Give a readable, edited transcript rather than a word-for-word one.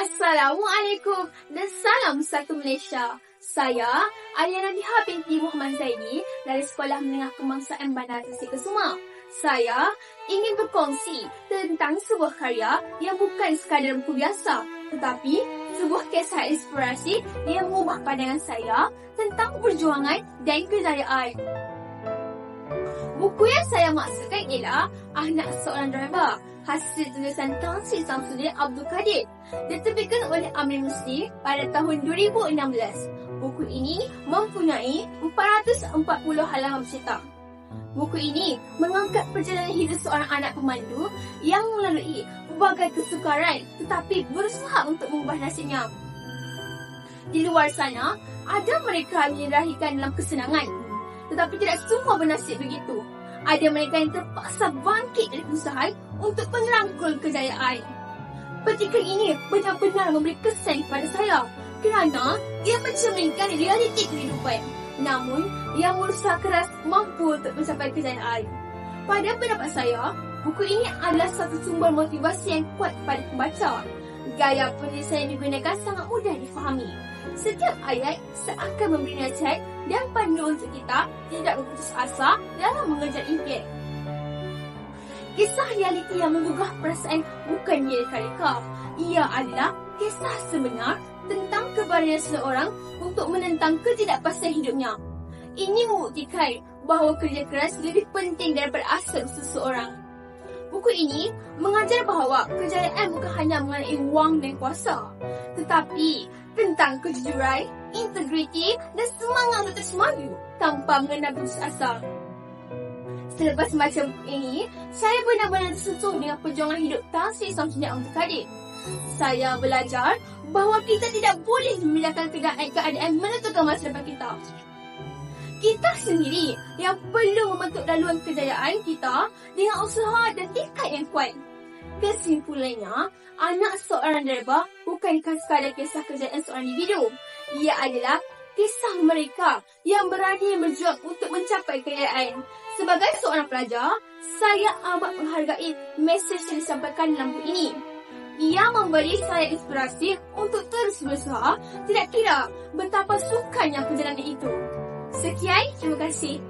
Assalamualaikum dan salam satu Malaysia. Saya Ariana Diha binti Muhammad Zaidi dari Sekolah Menengah Kebangsaan Bandar Tasik Kesuma. Saya ingin berkongsi tentang sebuah karya yang bukan sekadar buku biasa, tetapi sebuah kisah inspirasi yang mengubah pandangan saya tentang perjuangan dan kejayaan. Buku yang saya maksudkan ialah Anak Seorang Driver, hasil tulisan Tan Sri Samsudin Abdul Kadir, diterbitkan oleh Amir Musli pada tahun 2016. Buku ini mempunyai 440 halaman bercerita. Buku ini mengangkat perjalanan hidup seorang anak pemandu yang melalui berbagai kesukaran tetapi berusaha untuk mengubah nasibnya. Di luar sana, ada mereka yang dilahirkan dalam kesenangan, tetapi tidak semua bernasib begitu. Ada mereka yang terpaksa bangkit dari kesusahan untuk merangkul kejayaan. Petikan ini benar-benar memberi kesan kepada saya kerana ia mencerminkan realiti kehidupan. Namun, yang berusaha keras mampu untuk mencapai kejayaan. Pada pendapat saya, buku ini adalah satu sumber motivasi yang kuat kepada pembaca. Gaya penulisan yang digunakan sangat mudah difahami. Setiap ayat seakan memberi nasihat dan pandu untuk kita tidak berputus asa dalam mengejar impian. Kisah realiti yang menggugah perasaan bukan reka-reka. Ia adalah kisah sebenar tentang keberanian seseorang untuk menentang ketidakpastian hidupnya. Ini membuktikan bahawa kerja keras lebih penting daripada asal seseorang. Buku ini mengajar bahawa kejayaan bukan hanya mengenai wang dan kuasa, tetapi tentang kejujuran, integriti dan semangat untuk terus maju tanpa mengenal putus asa. Selepas membaca buku ini, saya benar-benar tersentuh dengan perjuangan hidup Tan Sri Samsudin Abdul Kadir. Saya belajar bahawa kita tidak boleh membiarkan keadaan menentukan masa depan kita. Kita sendiri yang perlu membentuk laluan kejayaan kita dengan usaha dan tekad yang kuat. Kesimpulannya, Anak Seorang Driver bukankah sekadar kisah kejayaan seorang individu. Ia adalah kisah mereka yang berani berjuang untuk mencapai kejayaan. Sebagai seorang pelajar, saya amat menghargai mesej yang disampaikan dalam buku ini. Ia memberi saya inspirasi untuk terus berusaha, tidak kira betapa sukarnya perjalanan itu. Sekian, terima kasih.